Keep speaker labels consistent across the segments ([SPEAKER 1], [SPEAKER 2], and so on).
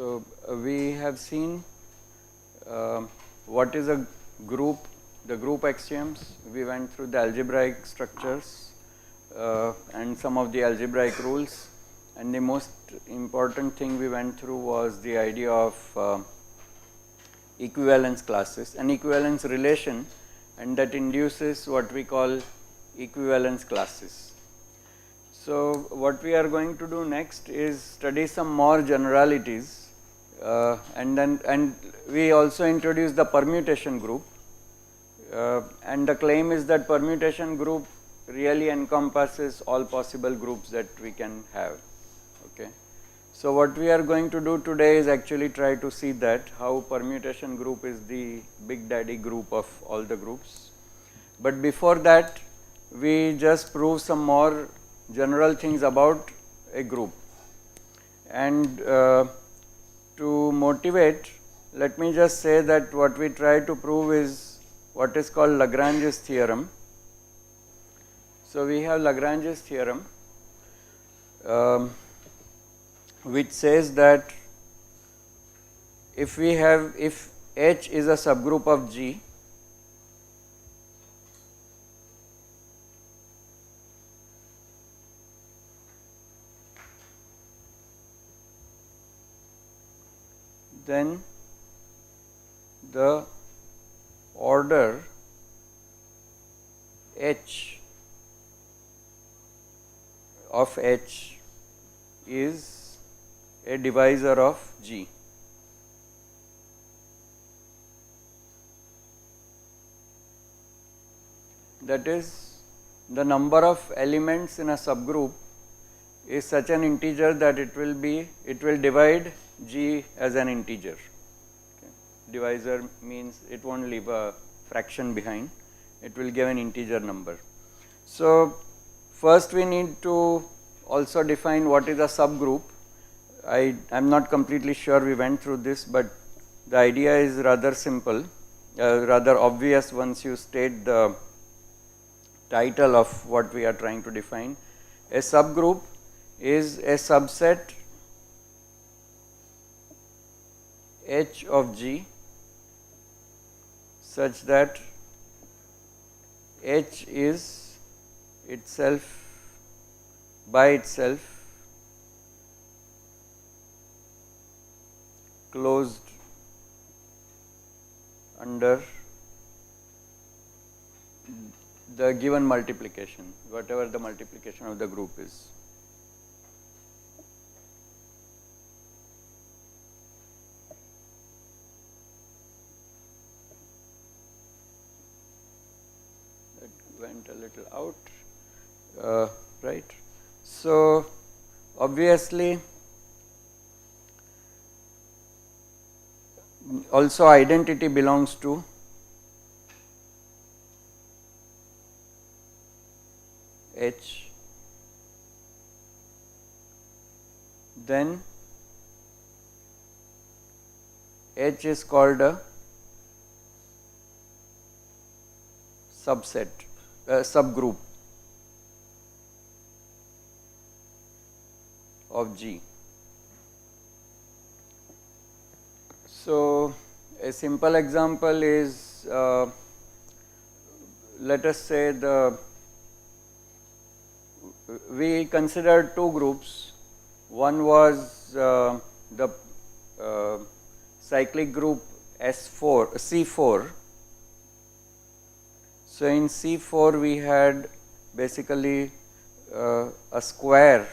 [SPEAKER 1] So we have seen what is a group, the group axioms. We went through the algebraic structures and some of the algebraic rules, and the most important thing we went through was the idea of equivalence classes, an equivalence relation, and that induces what we call equivalence classes. So what we are going to do next is study some more generalities, and we also introduce the permutation group, and the claim is that permutation group really encompasses all possible groups that we can have. Okay. So what we are going to do today is actually try to see that how permutation group is the big daddy group of all the groups. But before that, we just prove some more general things about a group. And to motivate, let me just say that what we try to prove is what is called Lagrange's theorem. So we have Lagrange's theorem, which says that if H is a subgroup of G, then the order H of H is a divisor of G. That is, the number of elements in a subgroup is such an integer that it will divide G as an integer. Okay. Divisor means it won't leave a fraction behind, it will give an integer number. So first we need to also define what is a subgroup. I am not completely sure we went through this, but the idea is rather simple, rather obvious once you state the title of what we are trying to define. A subgroup is a subset H of G such that H is itself by itself closed under the given multiplication, whatever the multiplication of the group is. That went a little out, right? So obviously also identity belongs to H, then H is called a subset, subgroup of G. So a simple example is, let us say we considered two groups. One was the cyclic group C4. So in C4 we had basically a square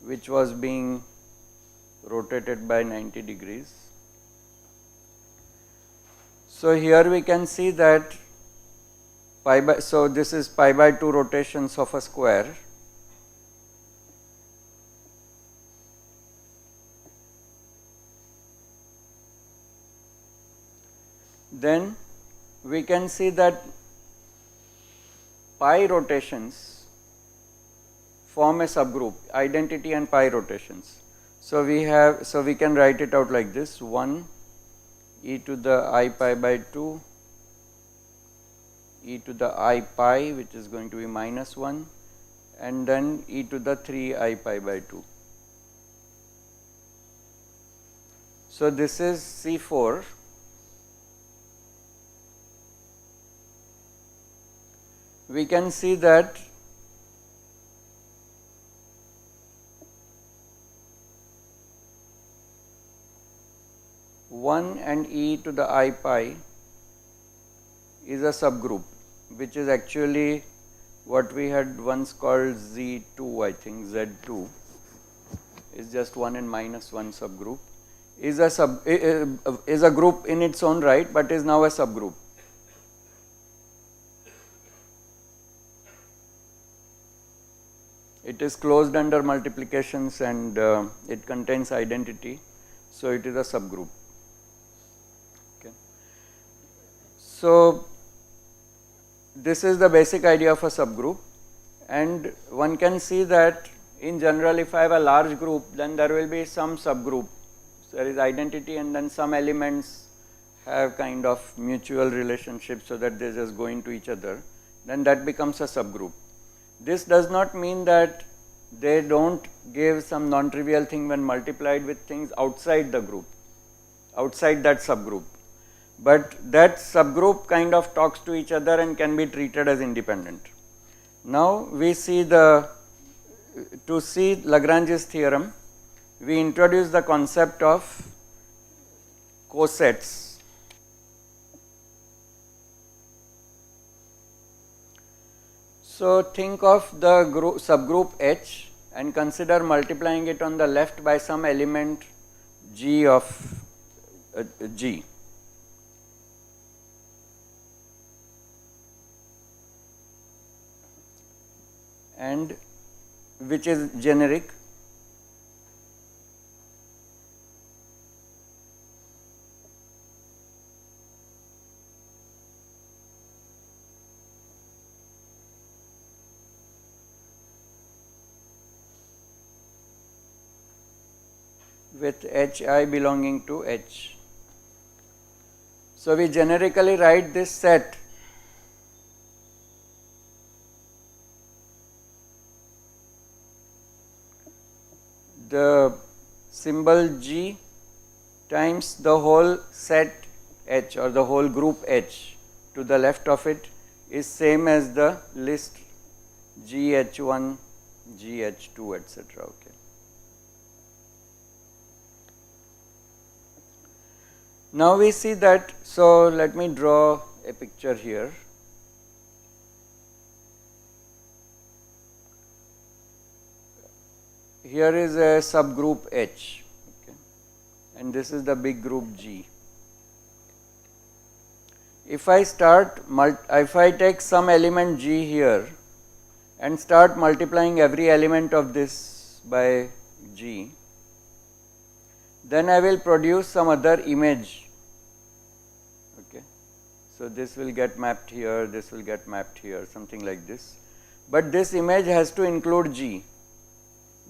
[SPEAKER 1] which was being rotated by 90 degrees. So here we can see that so this is pi by 2 rotations of a square. Then we can see that pi rotations form a subgroup, identity and pi rotations. So we can write it out like this: 1 e to the I pi by 2 e to the I pi, which is going to be minus 1, and then e to the 3 I pi by 2. So this is C4. We can see that one and e to the I pi is a subgroup, which is actually what we had once called Z2, I think Z2 is just 1 and minus 1 subgroup, is a group in its own right, but is now a subgroup. It is closed under multiplications and it contains identity, so it is a subgroup. Okay. So this is the basic idea of a subgroup, and one can see that in general if I have a large group, then there will be some subgroup. So there is identity and then some elements have kind of mutual relationship so that they just go into each other, then that becomes a subgroup. This does not mean that they don't give some non-trivial thing when multiplied with things outside the group, outside that subgroup. But that subgroup kind of talks to each other and can be treated as independent. Now we see to see Lagrange's theorem, we introduce the concept of cosets. So think of the subgroup H and consider multiplying it on the left by some element G of G. And which is generic. With Hi belonging to H. So we generically write this set the symbol G times the whole set H or the whole group H to the left of it is same as the list GH1, GH2, etc. Okay. Now we see that, so let me draw a picture here. Here is a subgroup H, okay, and this is the big group G. If I take some element G here and start multiplying every element of this by G, then I will produce some other image. Okay. So this will get mapped here, this will get mapped here, something like this. But this image has to include G,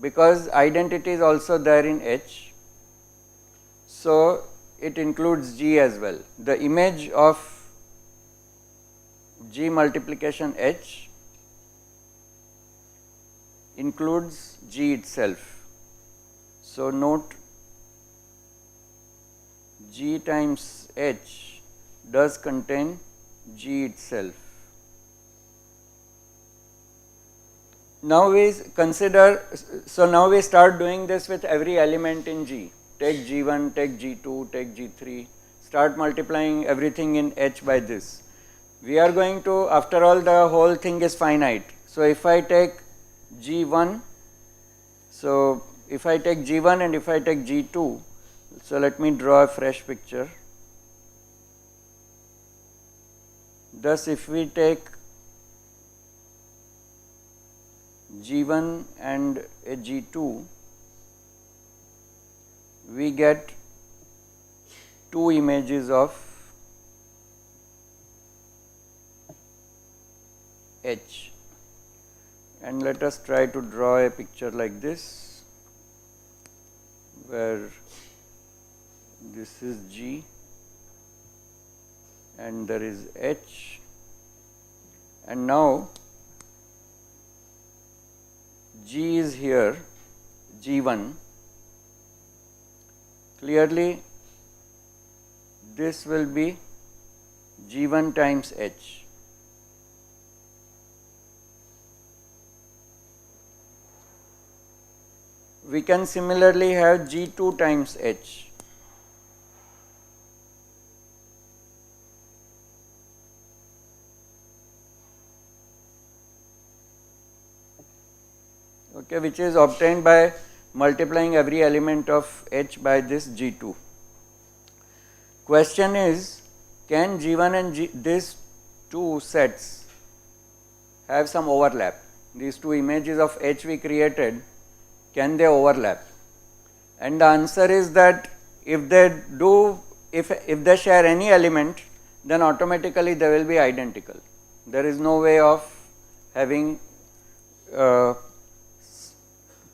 [SPEAKER 1] because identity is also there in H. So it includes G as well. The image of G multiplication H includes G itself. So note G times H does contain G itself. Now we consider, so now we start doing this with every element in G. Take G1, take G2, take G3, start multiplying everything in H by this. We are going to, after all, the whole thing is finite. So if I take G1, so if I take G1 and if I take G2, so let me draw a fresh picture. Thus if we take G1 and a G2, we get two images of H, and let us try to draw a picture like this, where this is G and there is H, and now G is here, G1. Clearly this will be G1 times H. We can similarly have G2 times H. Okay, which is obtained by multiplying every element of H by this G2. Question is, can G1 and these two sets have some overlap? These two images of H we created, can they overlap? And the answer is that if they do, if they share any element, then automatically they will be identical. There is no way of having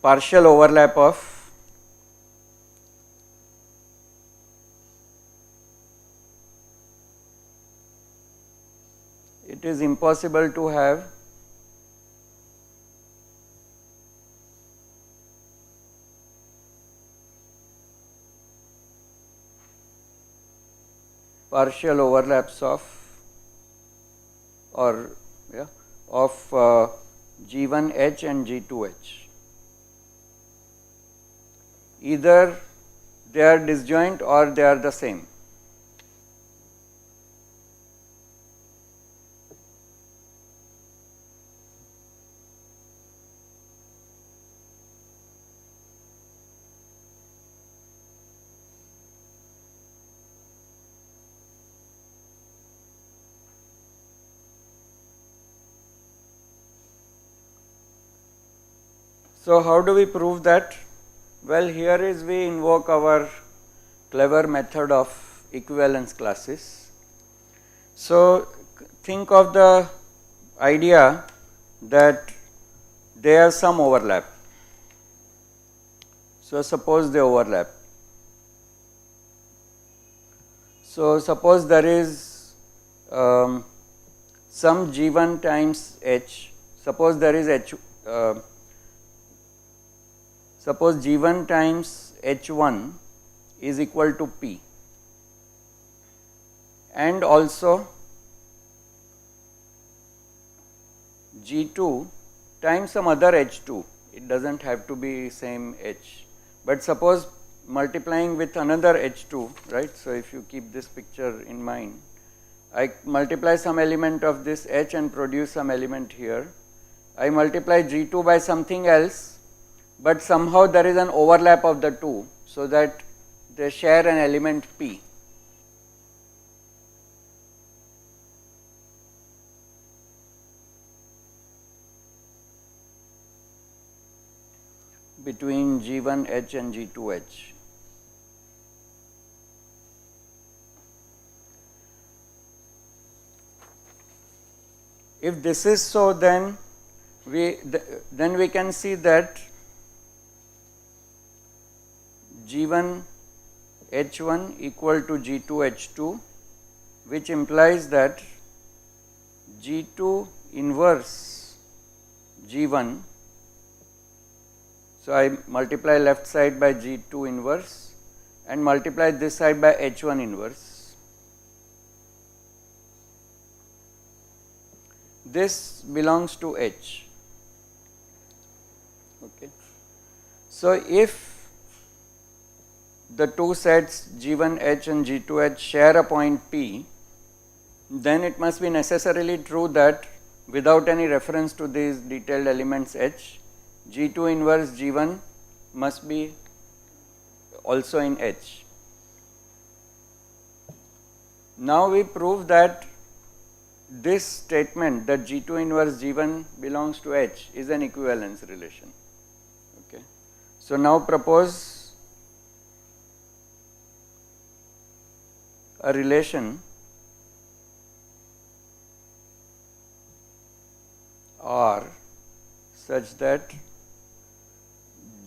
[SPEAKER 1] partial overlap of it is impossible to have partial overlaps of G1H and G2H. Either they are disjoint or they are the same. So how do we prove that? Well, here is we invoke our clever method of equivalence classes. So think of the idea that they have some overlap. So suppose they overlap. So suppose there is some G1 times H. Suppose there is suppose G1 times H1 is equal to P, and also G2 times some other H2. It does not have to be same H, but suppose multiplying with another H2, right. So if you keep this picture in mind, I multiply some element of this H and produce some element here. I multiply G2 by something else, but somehow there is an overlap of the two, so that they share an element P. Between G1H and G2H. If this is so, then we can see that G1 H1 equal to G2 H2, which implies that G2 inverse G1. So I multiply left side by G2 inverse and multiply this side by H1 inverse. This belongs to H. Okay. So if the two sets G1H and G2H share a point P, then it must be necessarily true that without any reference to these detailed elements H, G2 inverse G1 must be also in H. Now we prove that this statement that G2 inverse G1 belongs to H is an equivalence relation. Okay. So now propose a relation R such that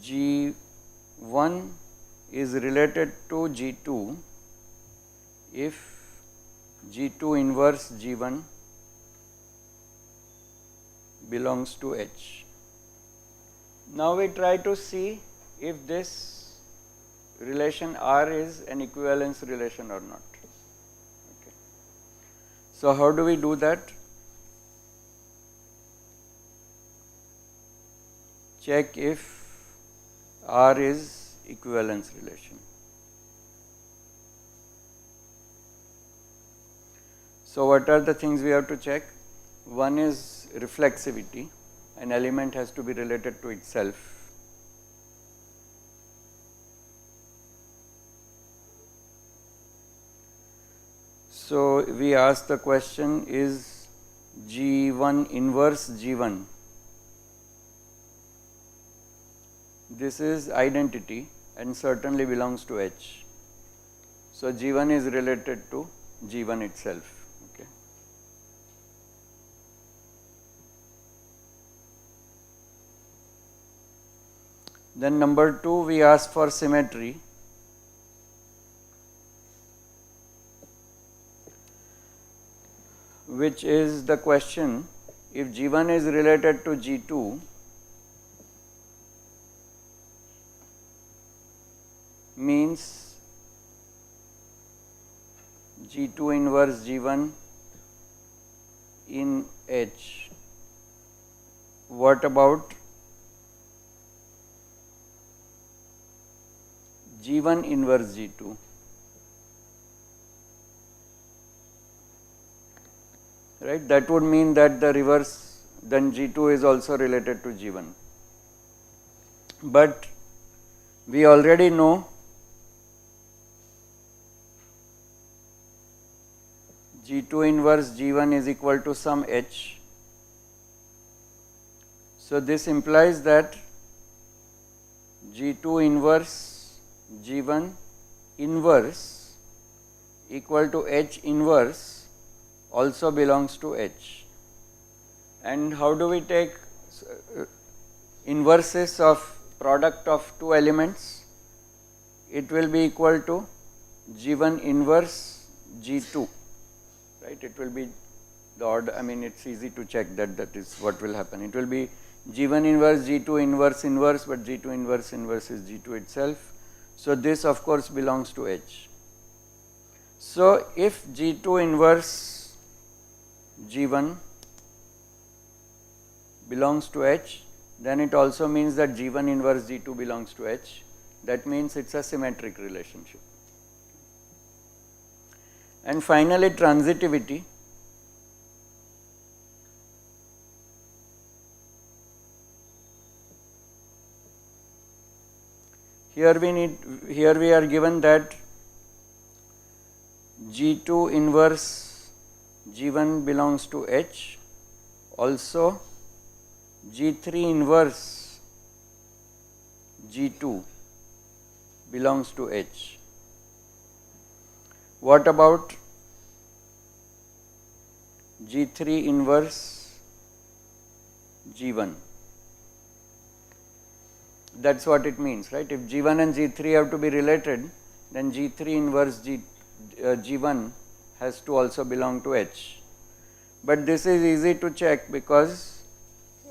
[SPEAKER 1] G1 is related to G2 if G2 inverse G1 belongs to H. Now we try to see if this relation R is an equivalence relation or not. So how do we do that? Check if R is equivalence relation. So what are the things we have to check? One is reflexivity. An element has to be related to itself. So we ask the question, is G1 inverse G1? This is identity and certainly belongs to H. So G1 is related to G1 itself. Okay. Then number 2, we ask for symmetry. Which is the question, if G1 is related to G2, means G2 inverse G1 in H. What about G1 inverse G2? Right, that would mean that the reverse, then G2 is also related to G1. But we already know G2 inverse G1 is equal to some H. So this implies that G2 inverse G1 inverse equal to H inverse also belongs to H. And how do we take inverses of product of two elements? It will be equal to G1 inverse G2, right? It will be the order, I mean it's easy to check that is what will happen. It will be G1 inverse G2 inverse inverse, but G2 inverse inverse is G2 itself. So this of course belongs to H. So if G2 inverse G1 belongs to H, then it also means that G1 inverse G2 belongs to H. That means it's a symmetric relationship. And finally, transitivity. Here we are given that G2 inverse G1 belongs to H, also G3 inverse G2 belongs to H. What about G3 inverse G1? That's what it means, right? If G1 and G3 have to be related, then G3 inverse G1 has to also belong to H. But this is easy to check because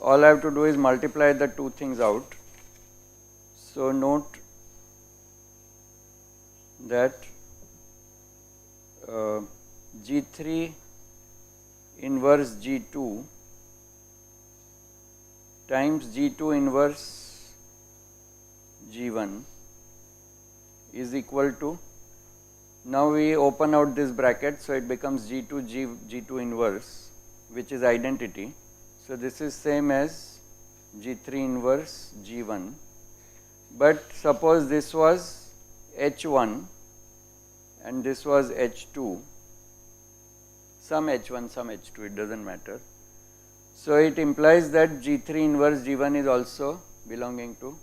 [SPEAKER 1] all I have to do is multiply the two things out. So note that G3 inverse G2 times G2 inverse G1 is equal to, now we open out this bracket, so it becomes G2 inverse, which is identity. So this is same as G3 inverse G1, but suppose this was H1 and this was H2, some H1, some H2, it doesn't matter. So it implies that G3 inverse G1 is also belonging to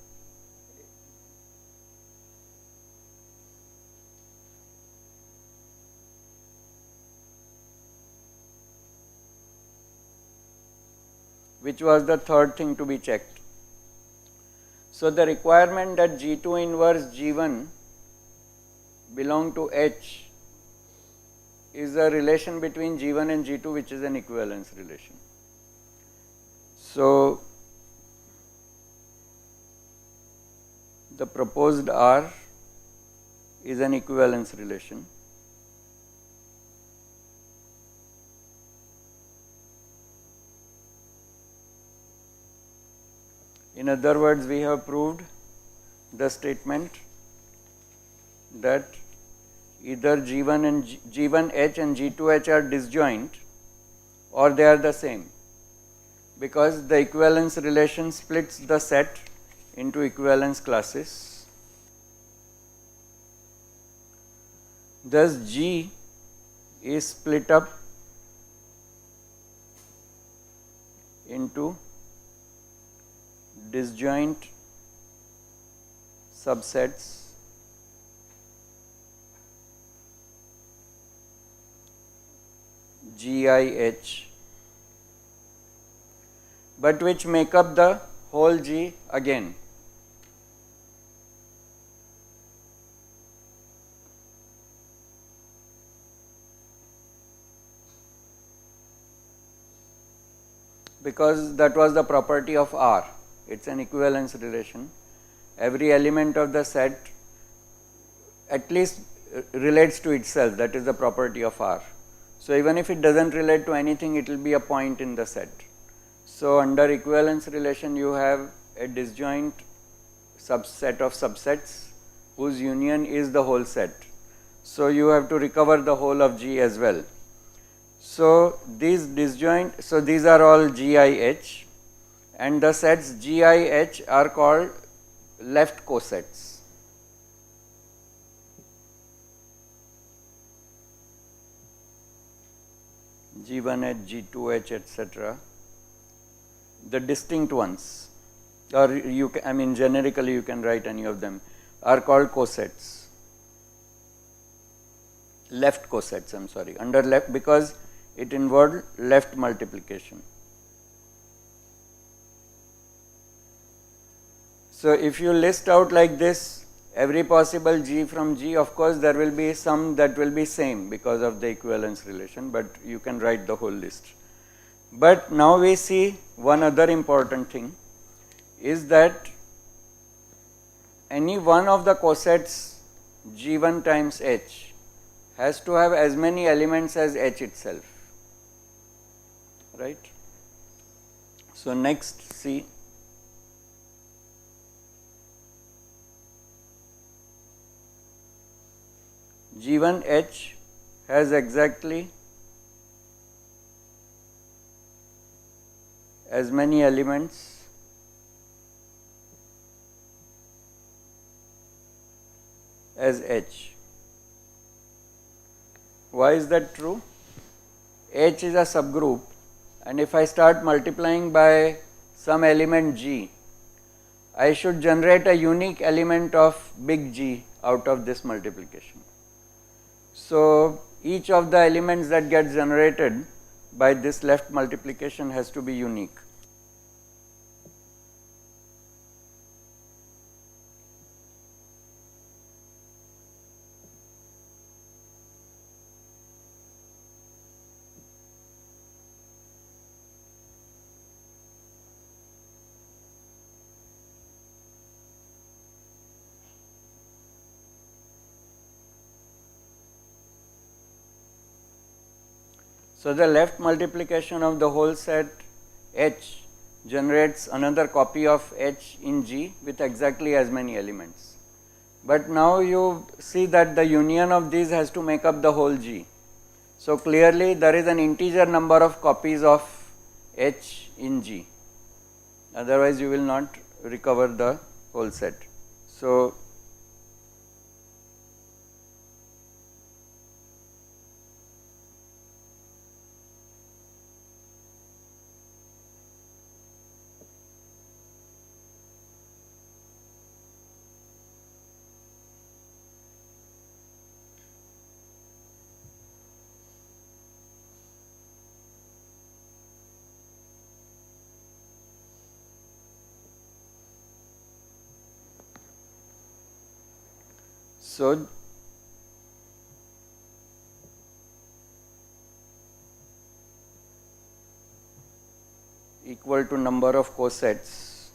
[SPEAKER 1] which was the third thing to be checked. So the requirement that G2 inverse G1 belong to H is a relation between G1 and G2, which is an equivalence relation. So the proposed R is an equivalence relation. In other words, we have proved the statement that either G1H and G2H are disjoint or they are the same, because the equivalence relation splits the set into equivalence classes. Thus, G is split up into disjoint subsets GIH, but which make up the whole G again. Because that was the property of R, it is an equivalence relation. Every element of the set at least relates to itself, that is the property of R. So, even if it does not relate to anything, it will be a point in the set. So, under equivalence relation you have a disjoint subset of subsets whose union is the whole set. So, you have to recover the whole of G as well. So, these disjoint, so these are all GIH, and the sets GIH are called left cosets. G1H, G2H, etc. The distinct ones, or you can, I mean generically you can write any of them, are called cosets. Left cosets, I am sorry, under left, because it involved left multiplication. So, if you list out like this every possible G from G, of course there will be some that will be same because of the equivalence relation, but you can write the whole list. But now we see one other important thing is that any one of the cosets G1 times H has to have as many elements as H itself, right. So, next see G1H has exactly as many elements as H. Why is that true? H is a subgroup, and if I start multiplying by some element G, I should generate a unique element of big G out of this multiplication. So, each of the elements that gets generated by this left multiplication has to be unique. So, the left multiplication of the whole set H generates another copy of H in G with exactly as many elements. But now you see that the union of these has to make up the whole G. So, clearly there is an integer number of copies of H in G, otherwise you will not recover the whole set. So, equal to number of cosets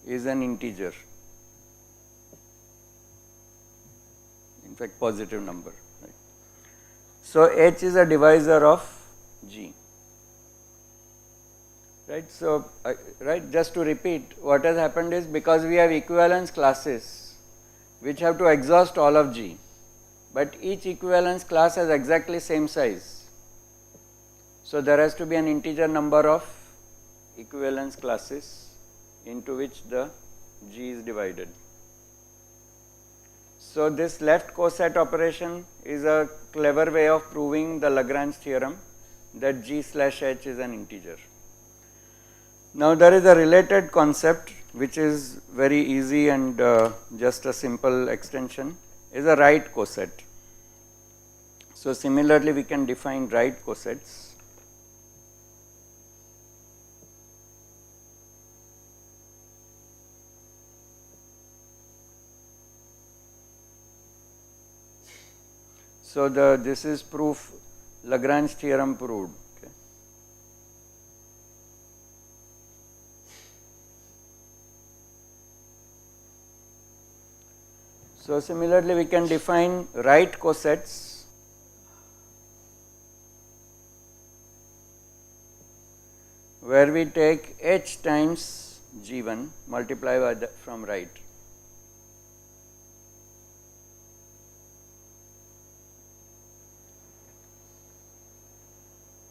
[SPEAKER 1] is an integer, in fact positive number, right. So, H is a divisor of G. Right. So, right, just to repeat, what has happened is, because we have equivalence classes which have to exhaust all of G, but each equivalence class has exactly same size. So, there has to be an integer number of equivalence classes into which the G is divided. So, this left coset operation is a clever way of proving the Lagrange theorem that G slash H is an integer. Now, there is a related concept which is very easy and just a simple extension, is a right coset. So, similarly we can define right cosets. So, this is proof, Lagrange theorem proved. Okay. So, similarly we can define right cosets where we take H times G1 multiply by the from right.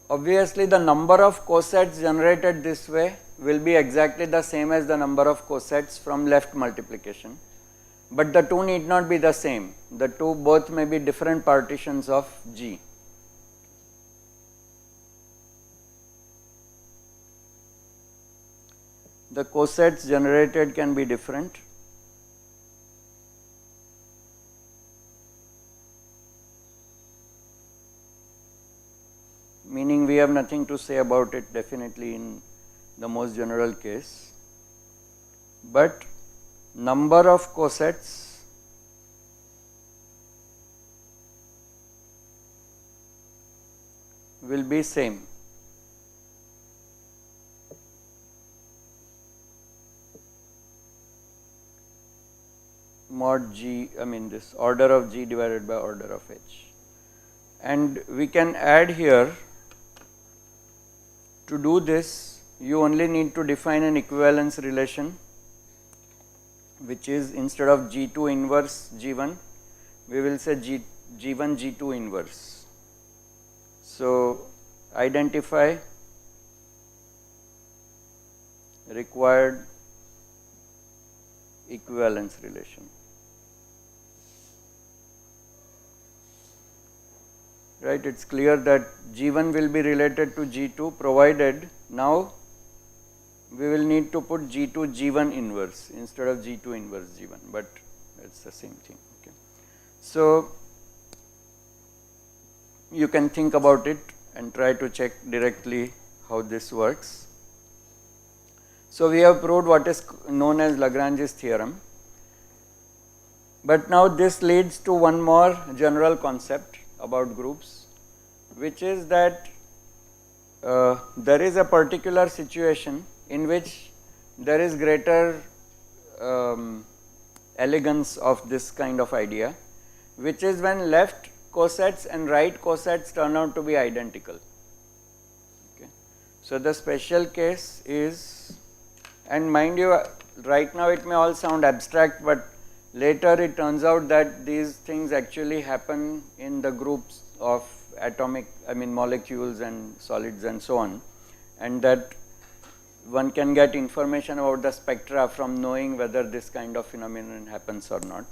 [SPEAKER 1] Obviously, the number of cosets generated this way will be exactly the same as the number of cosets from left multiplication, but the two need not be the same. The two both may be different partitions of G. The cosets generated can be different. Meaning we have nothing to say about it definitely in the most general case, but number of cosets will be same. Mod G, I mean this order of G divided by order of H. And we can add here, to do this you only need to define an equivalence relation, which is instead of G2 inverse G1 we will say G1 G2 inverse. So, identify required equivalence relation. Right, it is clear that G1 will be related to G2 provided now we will need to put G2 G1 inverse instead of G2 inverse G1, but it is the same thing. Okay. So, you can think about it and try to check directly how this works. So, we have proved what is known as Lagrange's theorem, but now this leads to one more general concept about groups, which is that there is a particular situation in which there is greater elegance of this kind of idea, which is when left cosets and right cosets turn out to be identical. Okay. So, the special case is, and mind you, right now it may all sound abstract, but later it turns out that these things actually happen in the groups of atomic, I mean molecules and solids and so on, and that one can get information about the spectra from knowing whether this kind of phenomenon happens or not.